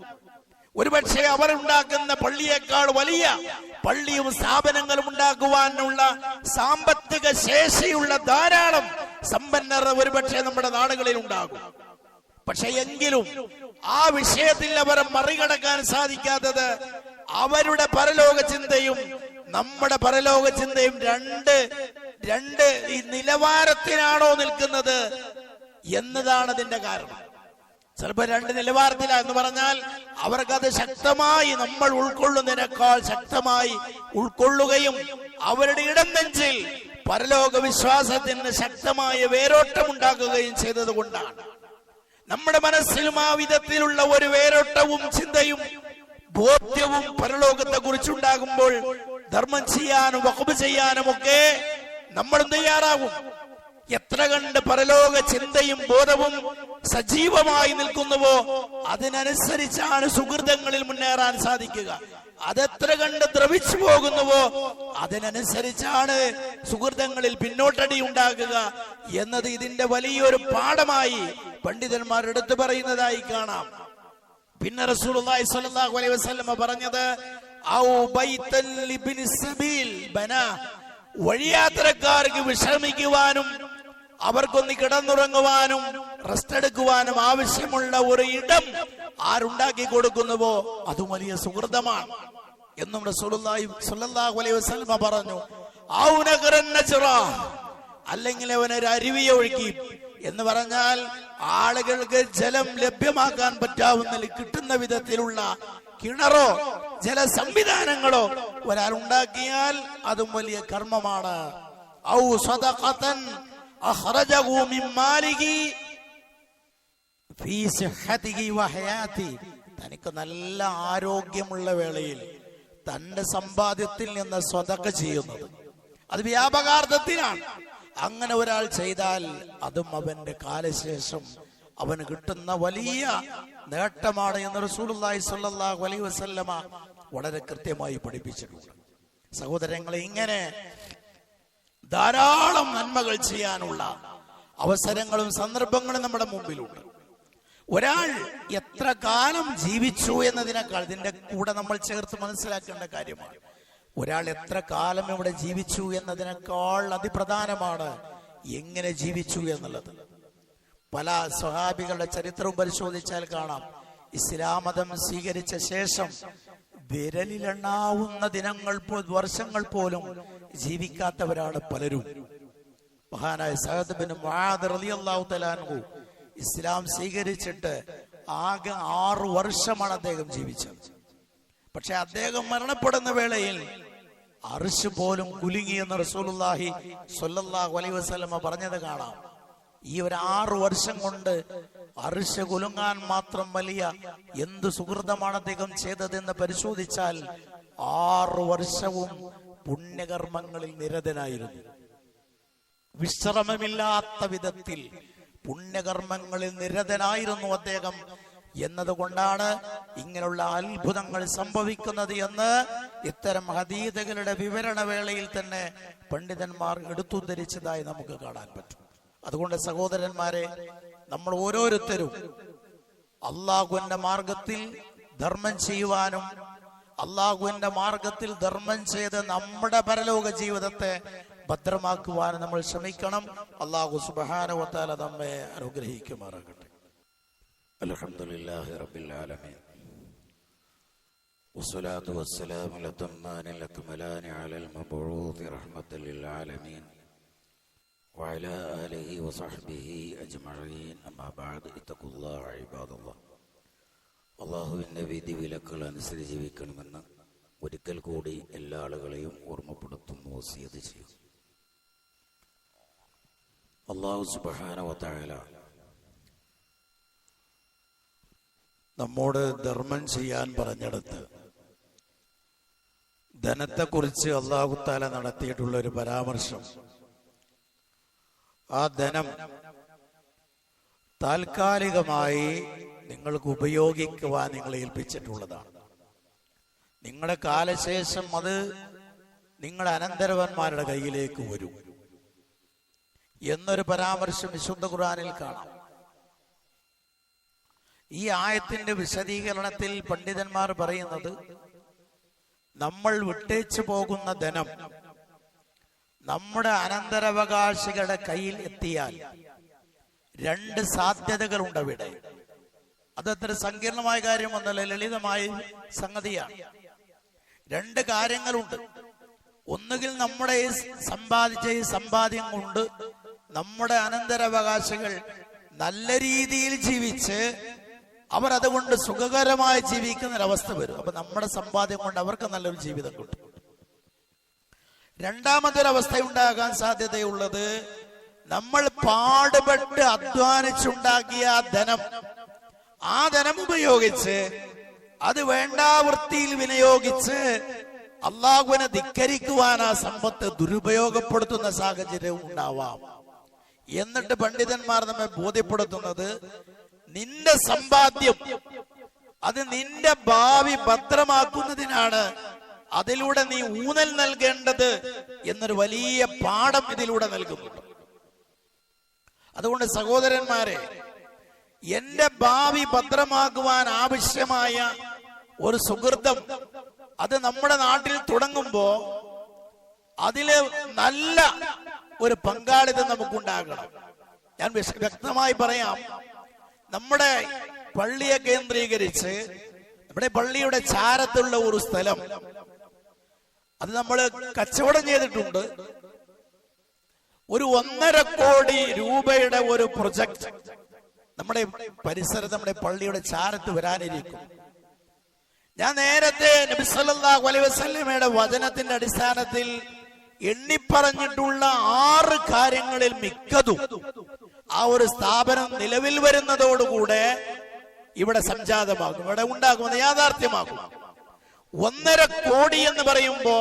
ഒരുപക്ഷെ അവർ ഉണ്ടാക്കുന്ന പള്ളിയേക്കാൾ വലിയ പള്ളിയും സ്ഥാപനങ്ങളും ഉണ്ടാക്കുവാനുള്ള സാമ്പത്തിക ശേഷിയുള്ള ധാരാളം സമ്പന്നർ ഒരുപക്ഷെ നമ്മുടെ നാടുകളിൽ ഉണ്ടാകും. പക്ഷെ എങ്കിലും ആ വിഷയത്തിൽ അവരെ മറികടക്കാൻ സാധിക്കാത്തത് അവരുടെ പരലോക ചിന്തയും നമ്മുടെ പരലോക ചിന്തയും രണ്ട് ഈ നിലവാരത്തിനാണോ നിൽക്കുന്നത് എന്നതാണ് അതിന്റെ കാരണം. ചിലപ്പോൾ രണ്ട് നിലവാരത്തിലാ എന്ന് പറഞ്ഞാൽ അവർക്കത് ശക്തമായി നമ്മൾ ഉൾക്കൊള്ളുന്നതിനേക്കാൾ ശക്തമായി ഉൾക്കൊള്ളുകയും അവരുടെ ഇടം നെഞ്ചിൽ പരലോക വിശ്വാസത്തിന് ശക്തമായ വേരോട്ടം ഉണ്ടാക്കുകയും ചെയ്തത് കൊണ്ടാണ്. നമ്മുടെ മനസ്സിലും ആ വിധത്തിലുള്ള ഒരു വേരോട്ടവും ചിന്തയും ബോധ്യവും പരലോകത്തെ കുറിച്ചുണ്ടാകുമ്പോൾ ധർമ്മം ചെയ്യാനും വഖഫ് ചെയ്യാനും ഒക്കെ നമ്മളും തയ്യാറാകും. എത്ര കണ്ട് പരലോക ചിന്തയും ബോധവും സജീവമായി നിൽക്കുന്നുവോ അതിനനുസരിച്ചാണ് സുഹൃതങ്ങളിൽ മുന്നേറാൻ സാധിക്കുക. അതെത്ര കണ്ട് ദ്രവിച്ചു പോകുന്നുവോ അതിനനുസരിച്ചാണ് സുഹൃതങ്ങളിൽ പിന്നോട്ടടി ഉണ്ടാകുക എന്നത് ഇതിന്റെ വലിയൊരു പാഠമായി പണ്ഡിതന്മാർ എടുത്തു പറയുന്നതായി കാണാം. പിന്നെ റസൂലുള്ളാഹി സ്വല്ലല്ലാഹു അലൈഹി വസല്ലം പറഞ്ഞത് ഔ ബൈതൻ ലിബ്നി സബീൽ ബനാ, വഴിയാത്രക്കാർക്ക് വിശ്രമിക്കുവാനും അവർക്കൊന്ന് കിടന്നുറങ്ങുവാനും റെസ്റ്റ് എടുക്കുവാനും ആവശ്യമുള്ള ഒരു ഇടം ആരുണ്ടാക്കി കൊടുക്കുന്നുവോ അതും വലിയ സുഹൃതമാണ് എന്നും റസൂലുള്ളാഹി സ്വല്ലല്ലാഹു അലൈഹി വസല്ലം പറഞ്ഞു. ഔ നഗറൻ നജ്റ, അല്ലെങ്കിൽ അവനൊരു അരുവിയെ ഒഴുക്കി എന്ന് പറഞ്ഞാൽ ആളുകൾക്ക് ജലം ലഭ്യമാക്കാൻ പറ്റാവുന്ന കിട്ടുന്ന വിധത്തിലുള്ള കിണറോ ജല സംവിധാനങ്ങളോ ഒരാൾ ഉണ്ടാക്കിയാൽ അതും വലിയ കർമ്മമാണ്. ഔ സദഖതൻ അഖ്റജഹു മിൻ മാലിഹി ഫീ സിഹ്ഹതിഹി വഹയാതി, തനിക്ക് നല്ല ആരോഗ്യമുള്ള വേളയിൽ തന്റെ സമ്പാദ്യത്തിൽ നിന്ന് സ്വതക്ക ചെയ്യുന്നത്, അത് വ്യാപകാർത്ഥത്തിലാണ്. അങ്ങനെ ഒരാൾ ചെയ്താൽ അതും അവന്റെ കാലശേഷം അവന് കിട്ടുന്ന വലിയ നേട്ടമാണ് എന്ന് റസൂലുള്ളാഹി സ്വല്ലല്ലാഹു അലൈഹി വസല്ലമ വളരെ കൃത്യമായി പഠിപ്പിച്ചിട്ടുണ്ട്. സഹോദരങ്ങളെ, ഇങ്ങനെ ധാരാളം നന്മകൾ ചെയ്യാനുള്ള അവസരങ്ങളും സന്ദർഭങ്ങളും നമ്മുടെ മുമ്പിലുണ്ട്. ഒരാൾ എത്ര കാലം ജീവിച്ചു എന്നതിനേക്കാൾ ഇതിന്റെ കൂടെ നമ്മൾ ചേർത്ത് മനസ്സിലാക്കേണ്ട കാര്യമാണ്, ഒരാൾ എത്ര കാലം ഇവിടെ ജീവിച്ചു എന്നതിനേക്കാൾ അതിപ്രധാനമാണ് എങ്ങനെ ജീവിച്ചു എന്നുള്ളത്. പല സ്വഹാബികളുടെ ചരിത്രവും പരിശോധിച്ചാൽ കാണാം, ഇസ്ലാം മതം സ്വീകരിച്ച ശേഷം വിരലിലെണ്ണാവുന്ന ദിനങ്ങൾ വർഷങ്ങൾ പോലും ജീവിക്കാത്തവരാണ് പലരും. മഹാനായ സഅദ് ബിൻ മുആദ് റളിയല്ലാഹു തആല അൻഹു ഇസ്ലാം സ്വീകരിച്ചിട്ട് ആകെ 6 വർഷമാണ് അദ്ദേഹം ജീവിച്ചത്. പക്ഷെ അദ്ദേഹം മരണപ്പെടുന്ന വേളയിൽ അർശ് പോലും കുലുങ്ങിയെന്ന് റസൂലുള്ളാഹി സ്വല്ലല്ലാഹു അലൈഹി വസല്ലമ പറഞ്ഞത് കാണാം. ഈ ഒരു 6 വർഷം കൊണ്ട് അർശ് കുലുങ്ങാൻ മാത്രം വലിയ എന്ത് സുഹൃതമാണ് അദ്ദേഹം ചെയ്തതെന്ന് പരിശോധിച്ചാൽ 6 വർഷവും പുണ്യകർമ്മങ്ങളിൽ നിരതനായിരുന്നു. വിശ്രമമില്ലാത്ത വിധത്തിൽ പുണ്യകർമ്മങ്ങളിൽ നിരതനായിരുന്നു അദ്ദേഹം എന്നതുകൊണ്ടാണ് ഇങ്ങനെയുള്ള അത്ഭുതങ്ങൾ സംഭവിക്കുന്നത് എന്ന് ഇത്തരം ഹദീസുകളുടെ വിവരണ വേളയിൽ തന്നെ പണ്ഡിതന്മാർ എടുത്തുദ്ധരിച്ചതായി നമുക്ക് കാണാൻ പറ്റും. അതുകൊണ്ട് സഹോദരന്മാരെ, നമ്മൾ ഓരോരുത്തരും അള്ളാഹുവിന്റെ മാർഗത്തിൽ ധർമ്മം ചെയ്യുവാനും അള്ളാഹുവിന്റെ മാർഗത്തിൽ ധർമ്മം ചെയ്ത് നമ്മുടെ പരലോക ജീവിതത്തെ ഭദ്രമാക്കുവാനും നമ്മൾ ശ്രമിക്കണം. അല്ലാഹു സുബ്ഹാനഹു വ തആല നമ്മെ അനുഗ്രഹിക്കുമാറാകട്ടെ. അൽഹംദുലില്ലാഹി റബ്ബിൽ ആലമീൻ വസ്സലാത്തു വസ്സലാമു അലൽ അക്മലാനി അലൽ മബ്ഊദി റഹ്മത്തൽ ലിൽ ആലമീൻ വഅലാ ആലിഹി വസഹ്ബിഹി അജ്മഈൻ. അമ്മാ ബഅദ്, ഇത്തഖുല്ലാഹ ഇബാദല്ലാഹ്. അല്ലാഹുവിന്റെ വിധിവിലക്കുകൾ അനുസരിച്ച് ജീവിക്കണമെന്ന് ഒരിക്കൽ കൂടി എല്ലാ ആളുകളെയും ഓർമ്മപ്പെടുത്തുന്നു, വസിയത്ത് ചെയ്യും. അല്ലാഹു സുബ്ഹാനഹു വ തആല നമ്മോട് ധർമ്മം ചെയ്യാൻ പറഞ്ഞെടുത്ത് ധനത്തെക്കുറിച്ച് അല്ലാഹു തആല നടത്തിയിട്ടുള്ള ഒരു പരാമർശം, ആ ധനം താൽക്കാലികമായി നിങ്ങൾക്ക് ഉപയോഗിക്കുവാൻ നിങ്ങളെ ഏൽപ്പിച്ചിട്ടുള്ളതാണ്. നിങ്ങളുടെ കാലശേഷം അത് നിങ്ങളുടെ അനന്തരവന്മാരുടെ കയ്യിലേക്ക് വരും എന്നൊരു പരാമർശം വിശുദ്ധ ഖുർആനിൽ കാണാം. ഈ ആയത്തിന്റെ വിശദീകരണത്തിൽ പണ്ഡിതന്മാർ പറയുന്നത്, നമ്മൾ വിട്ടേച്ചു പോകുന്ന ധനം നമ്മുടെ അനന്തരാവകാശികളുടെ കയ്യിൽ എത്തിയാൽ 2 സാധ്യതകളുണ്ട് അവിടെ. അതത്ര സങ്കീർണമായ കാര്യമൊന്നല്ല, ലളിതമായ സംഗതിയാണ്. 2 കാര്യങ്ങളുണ്ട്. ഒന്നുകിൽ നമ്മുടെ സമ്പാദിച്ച ഈ സമ്പാദ്യം കൊണ്ട് നമ്മുടെ അനന്തരാവകാശികൾ നല്ല രീതിയിൽ ജീവിച്ച് അവർ അതുകൊണ്ട് സുഖകരമായി ജീവിക്കുന്ന ഒരവസ്ഥ വരും. അപ്പൊ നമ്മുടെ സമ്പാദ്യം കൊണ്ട് അവർക്ക് നല്ലൊരു ജീവിതം കിട്ടും. രണ്ടാമതൊരവസ്ഥ ഉണ്ടാകാൻ സാധ്യതയുള്ളത്, നമ്മൾ പാടുപെട്ട് അധ്വാനിച്ചുണ്ടാക്കിയ ആ ധനം ഉപയോഗിച്ച് അത് വേണ്ടാവൃത്തിയിൽ വിനിയോഗിച്ച് അള്ളാഹുവിനെ ധിക്കരിക്കുവാൻ ആ സമ്പത്ത് ദുരുപയോഗപ്പെടുത്തുന്ന സാഹചര്യവും ഉണ്ടാവാം. എന്നിട്ട് പണ്ഡിതന്മാർ നമ്മെ ബോധ്യപ്പെടുത്തുന്നത്, നിന്റെ സമ്പാദ്യം അത് നിന്റെ ഭാവി ഭദ്രമാക്കുന്നതിനാണ്, അതിലൂടെ നീ ഊന്നൽ നൽകേണ്ടത് എന്നൊരു വലിയ പാഠം ഇതിലൂടെ നൽകുന്നുണ്ട്. അതുകൊണ്ട് സഹോദരന്മാരെ, എന്റെ ഭാവി ഭദ്രമാക്കുവാൻ ആവശ്യമായ ഒരു സുഹൃതം അത് നമ്മുടെ നാട്ടിൽ തുടങ്ങുമ്പോ അതില് നല്ല ഒരു പങ്കാളിത്തം നമുക്കുണ്ടാകണം. ഞാൻ വ്യക്തമായി പറയാം, നമ്മുടെ പള്ളിയെ കേന്ദ്രീകരിച്ച് നമ്മുടെ പള്ളിയുടെ ചാരത്തുള്ള ഒരു സ്ഥലം അത് നമ്മൾ കച്ചവടം ചെയ്തിട്ടുണ്ട്. ഒരു 1.5 കോടി രൂപയുടെ ഒരു പ്രൊജക്ട് നമ്മുടെ പരിസരത്ത്, നമ്മുടെ പള്ളിയുടെ ചാരത്ത് വരാനിരിക്കും. ഞാൻ നേരത്തെ നബി സല്ലല്ലാഹു അലൈഹി വസല്ലമയുടെ വചനത്തിന്റെ അടിസ്ഥാനത്തിൽ എണ്ണിപ്പറഞ്ഞിട്ടുള്ള 6 കാര്യങ്ങളിൽ മിക്കതും ആ ഒരു സ്ഥാപനം നിലവിൽ വരുന്നതോടുകൂടെ ഇവിടെ സംജാതമാകും, ഇവിടെ ഉണ്ടാകുമെന്ന് യാഥാർത്ഥ്യമാകും. 1.5 കോടി എന്ന് പറയുമ്പോ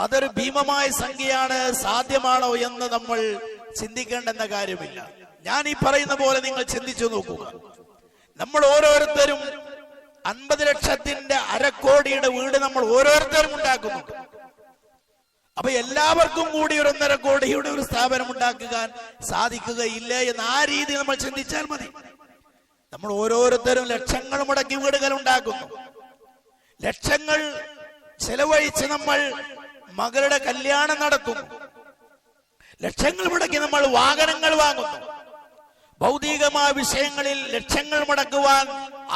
അതൊരു ഭീമമായ സംഖ്യയാണ്. സാധ്യമാണോ എന്ന് നമ്മൾ ചിന്തിക്കേണ്ടെന്ന കാര്യമില്ല. ഞാൻ ഈ പറയുന്ന പോലെ നിങ്ങൾ ചിന്തിച്ചു നോക്കുക. നമ്മൾ ഓരോരുത്തരും 50 ലക്ഷത്തിന്റെ 1/2 കോടിയുടെ വീട് നമ്മൾ ഓരോരുത്തരും ഉണ്ടാക്കുന്നുണ്ട്. അപ്പൊ എല്ലാവർക്കും കൂടി ഒരു 1.5 കോടിയുടെ ഒരു സ്ഥാപനം ഉണ്ടാക്കുക സാധിക്കുകയില്ല എന്ന് ആ രീതി നമ്മൾ ചിന്തിച്ചാൽ മതി. നമ്മൾ ഓരോരുത്തരും ലക്ഷങ്ങൾ മുടക്കി വീടുകൾ ഉണ്ടാക്കുന്നു. ലക്ഷങ്ങൾ ചെലവഴിച്ച് നമ്മൾ മകളുടെ കല്യാണം നടത്തുന്നു. ലക്ഷങ്ങൾ മുടക്കി നമ്മൾ വാഹനങ്ങൾ വാങ്ങുന്നു. ഭൗതികമായ വിഷയങ്ങളിൽ ലക്ഷങ്ങൾ മുടക്കുവാൻ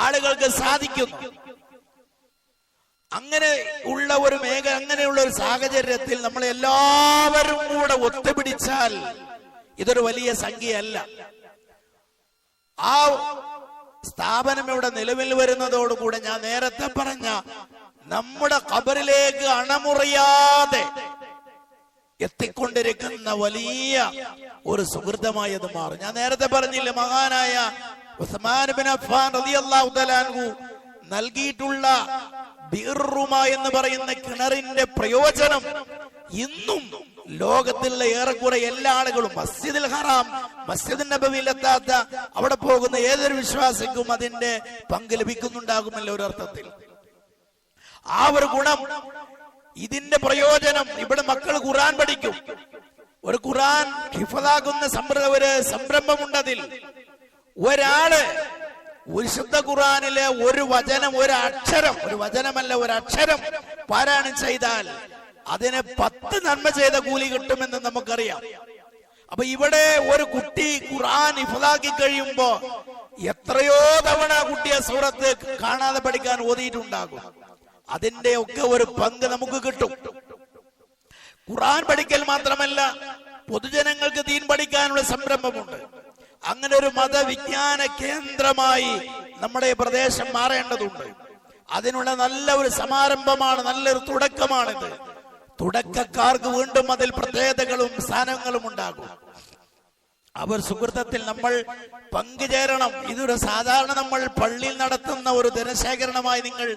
ആളുകൾക്ക് സാധിക്കുന്നു. അങ്ങനെ ഉള്ള ഒരു അങ്ങനെയുള്ള ഒരു സാഹചര്യത്തിൽ നമ്മൾ എല്ലാവരും കൂടെ ഒത്തുപിടിച്ചാൽ ഇതൊരു വലിയ സംഖ്യയല്ല. ആ സ്ഥാപനം ഇവിടെ നിലവിൽ വരുന്നതോടുകൂടെ ഞാൻ നേരത്തെ പറഞ്ഞ നമ്മുടെ ഖബറിലേക്ക് അണമുറിയാതെ എത്തിക്കൊണ്ടിരിക്കുന്ന വലിയ ഒരു സുഹൃതമായി അത് മാറും. ഞാൻ നേരത്തെ പറഞ്ഞില്ലേ, മഹാനായ ഉസ്മാൻ ബിൻ അഫ്ഫാൻ റളിയല്ലാഹു തആല അൻഹു നൽകിയിട്ടുള്ള ബിർറുമ എന്ന് പറയുന്ന കിണറിന്റെ പ്രയോജനം ഇന്നും ലോകത്തിലുള്ള ഏറെക്കുറെ എല്ലാ ആളുകളും മസ്ജിദുൽ ഹറാം, മസ്ജിദുൻ നബവിയിൽ എത്താത്ത അവിടെ പോകുന്ന ഏതൊരു വിശ്വാസിക്കും അതിന്റെ പങ്ക് ലഭിക്കുന്നുണ്ടാകുമല്ലോ ഒരു അർത്ഥത്തിൽ. ആ ഒരു ഗുണം, ഇതിന്റെ പ്രയോജനം, ഇവിടെ മക്കൾ ഖുർആൻ പഠിക്കും. ഒരു ഖുർആൻ ഹിഫ്ളാകുന്ന ഒരു സംരംഭമുണ്ടതിൽ. ഒരാള് വിശുദ്ധ ഖുർആനിലെ ഒരു വചനം, ഒരു അക്ഷരം, ഒരു വചനമല്ല ഒരു അക്ഷരം പാരായണം ചെയ്താൽ അതിന് 10 നന്മ ചെയ്ത കൂലി കിട്ടുമെന്ന് നമുക്കറിയാം. അപ്പൊ ഇവിടെ ഒരു കുട്ടി ഖുർആൻ ഹിഫ്ളാക്കി കഴിയുമ്പോ എത്രയോ തവണ കുട്ടിയെ സൂറത്ത് കാണാതെ പഠിക്കാൻ ഓതിയിട്ടുണ്ടാകും. അതിന്റെ ഒക്കെ ഒരു പങ്ക് നമുക്ക് കിട്ടും. ഖുർആൻ പഠിക്കൽ മാത്രമല്ല, പൊതുജനങ്ങൾക്ക് ദീൻ പഠിക്കാനുള്ള സംരംഭമുണ്ട്. അങ്ങനെ ഒരു മതവിജ്ഞാന കേന്ദ്രമായി നമ്മുടെ പ്രദേശം മാറേണ്ടതുണ്ട്. അതിനുള്ള നല്ല ഒരു സമാരംഭമാണ്, നല്ലൊരു തുടക്കമാണിത്. തുടക്കക്കാർക്ക് വീണ്ടും അതിൽ പ്രത്യേകതകളും സ്ഥാനങ്ങളും ഉണ്ടാകും. അവർ സുഹൃത്തത്തിൽ നമ്മൾ പങ്കുചേരണം. ഇതൊരു സാധാരണ നമ്മൾ പള്ളിയിൽ നടത്തുന്ന ഒരു ധനശേഖരണമായി നിങ്ങൾ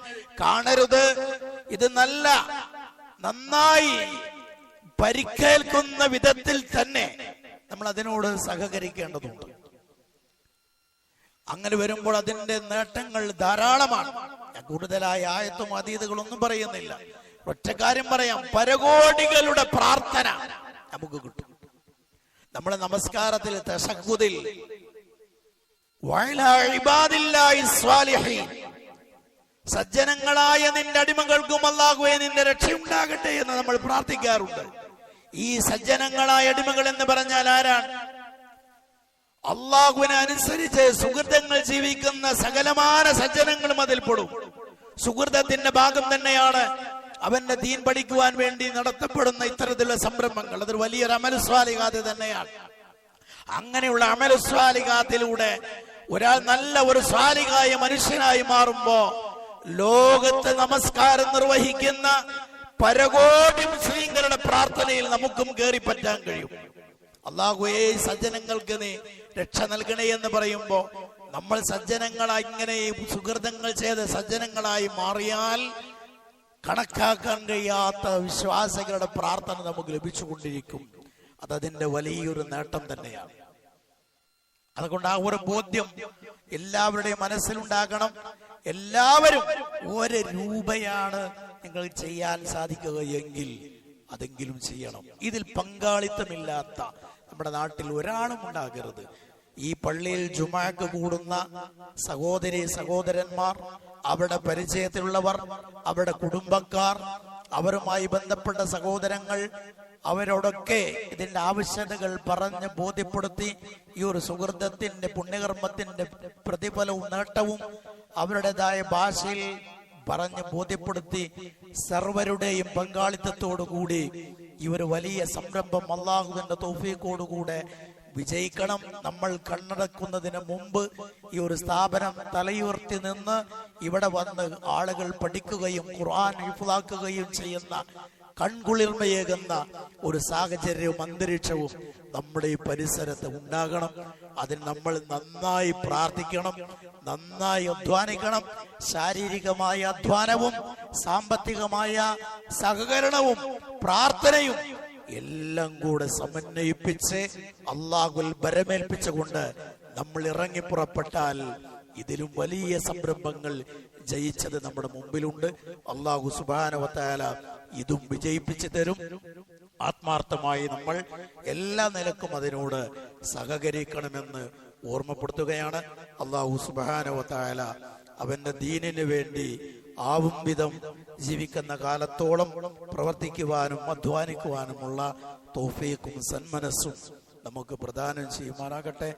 കാണരുത്. ഇത് നന്നായി പരിക്കേൽക്കുന്ന വിധത്തിൽ തന്നെ നമ്മൾ അതിനോട് സഹകരിക്കേണ്ടതുണ്ട്. അങ്ങനെ വരുമ്പോൾ അതിന്റെ നേട്ടങ്ങൾ ധാരാളമാണ്. ഞാൻ കൂടുതലായ ആയത്തും അതീതുകളൊന്നും പറയുന്നില്ല. ഒറ്റ കാര്യം പറയാം, പരകോടികളുടെ പ്രാർത്ഥന നമുക്ക് കിട്ടും. നമ്മുടെ നമസ്കാരത്തിൽ തശഹ്ഹുദിൽ വഅലാ ഇബാദില്ലാഹി സ്വാലിഹീൻ, സജ്ജനങ്ങളായ നിന്റെ അടിമകൾക്കും അല്ലാഹുവേ നിന്റെ രക്ഷയുണ്ടാകട്ടെ എന്ന് നമ്മൾ പ്രാർത്ഥിക്കാറുണ്ട്. ഈ സജ്ജനങ്ങളായ അടിമകൾ എന്ന് പറഞ്ഞാൽ ആരാണ്? അള്ളാഹുവിനെ അനുസരിച്ച് സുഹൃതങ്ങൾ ജീവിക്കുന്ന സകലമാന സജ്ജനങ്ങളും അതിൽപ്പെടും. സുഹൃതത്തിന്റെ ഭാഗം തന്നെയാണ് അവന്റെ ദീൻ പഠിക്കുവാൻ വേണ്ടി നടത്തപ്പെടുന്ന ഇത്തരത്തിലുള്ള സംരംഭങ്ങൾ. അതൊരു വലിയൊരു അമലു സ്വാലിഹാത്ത് തന്നെയാണ്. അങ്ങനെയുള്ള അമലു സ്വാലിഹാത്തിലൂടെ ഒരാൾ നല്ല ഒരു സ്വാലിഹായ മനുഷ്യനായി മാറുമ്പോ ലോകത്ത് നമസ്കാരം നിർവഹിക്കുന്ന പരകോടി മുസ്ലിങ്ങളുടെ പ്രാർത്ഥനയിൽ നമുക്കും കയറി പറ്റാൻ കഴിയും. അല്ലാഹുവേ സജ്ജനങ്ങൾക്ക് നീ രക്ഷ നൽകണേ എന്ന് പറയുമ്പോ നമ്മൾ സജ്ജനങ്ങളായി ഇങ്ങനെ സുഹൃതങ്ങൾ ചെയ്ത് സജ്ജനങ്ങളായി മാറിയാൽ കണക്കാക്കാൻ കഴിയാത്ത വിശ്വാസികളുടെ പ്രാർത്ഥന നമുക്ക് ലഭിച്ചുകൊണ്ടിരിക്കും. അതതിന്റെ വലിയൊരു നേട്ടം തന്നെയാണ്. അതുകൊണ്ട് ആ ഒരു ബോധ്യം എല്ലാവരുടെയും മനസ്സിലുണ്ടാകണം. എല്ലാവരും 1 രൂപയാണ് നിങ്ങൾ ചെയ്യാൻ സാധിക്കുക എങ്കിൽ അതെങ്കിലും ചെയ്യണം. ഇതിൽ പങ്കാളിത്തമില്ലാത്ത നമ്മുടെ നാട്ടിൽ ഒരാളും ഉണ്ടാകരുത്. ഈ പള്ളിയിൽ ജുമാക്ക് കൂടുന്ന സഹോദരി സഹോദരന്മാർ, അവരുടെ പരിചയത്തിലുള്ളവർ, അവരുടെ കുടുംബക്കാർ, അവരുമായി ബന്ധപ്പെട്ട സഹോദരങ്ങൾ, അവരോടൊക്കെ ഇതിന്റെ ആവശ്യകതകൾ പറഞ്ഞ് ബോധ്യപ്പെടുത്തി ഈ ഒരു സുഹൃതത്തിന്റെ പുണ്യകർമ്മത്തിന്റെ പ്രതിഫലവും നേട്ടവും അവരുടേതായ ഭാഷയിൽ പറഞ്ഞ് ബോധ്യപ്പെടുത്തി സർവരുടെയും പങ്കാളിത്തത്തോടു കൂടി ഈ ഒരു വലിയ സംരംഭം അള്ളാഹുവിന്റെ തൗഫീഖോടുകൂടെ വിജയിക്കണം. നമ്മൾ കണ്ണടക്കുന്നതിന് മുമ്പ് ഈ ഒരു സ്ഥാപനം തലയുയർത്തി നിന്ന് ഇവിടെ വന്ന് ആളുകൾ പഠിക്കുകയും ഖുർആൻ ഹിഫ്ളാക്കുകയും ചെയ്യുന്ന കൺകുളിർമയേകുന്ന ഒരു സാഹചര്യവും അന്തരീക്ഷവും നമ്മുടെ ഈ പരിസരത്ത് ഉണ്ടാകണം. അതിന് നമ്മൾ നന്നായി പ്രാർത്ഥിക്കണം, നന്നായി അധ്വാനിക്കണം. ശാരീരികമായ അധ്വാനവും സാമ്പത്തികമായ സഹകരണവും പ്രാർത്ഥനയും എല്ലാം കൂടെ സമന്വയിപ്പിച്ച് അള്ളാഹുൽ ബരമേൽപ്പിച്ചുകൊണ്ട് നമ്മൾ ഇറങ്ങി പുറപ്പെട്ടാൽ ഇതിലും വലിയ സംരംഭങ്ങൾ ജയിച്ചത് നമ്മുടെ മുമ്പിലുണ്ട്. അള്ളാഹു സുബ്ഹാനഹു വ തആല ഇതും വിജയിപ്പിച്ചു തരും. ആത്മാർത്ഥമായി നമ്മൾ എല്ലാ നിലക്കും അതിനോട് സഹകരിക്കണമെന്ന് ഓർമ്മപ്പെടുത്തുകയാണ്. അള്ളാഹു സുബ്ഹാനഹു വ തആല അവന്റെ ദീനിന് വേണ്ടി ആവും വിധം ജീവിക്കുന്ന കാലത്തോളം പ്രവർത്തിക്കുവാനും അധ്വാനിക്കുവാനുമുള്ള തൗഫീഖും സന്മനസ്സും നമുക്ക് പ്രദാനം ചെയ്യുമാറാകട്ടെ.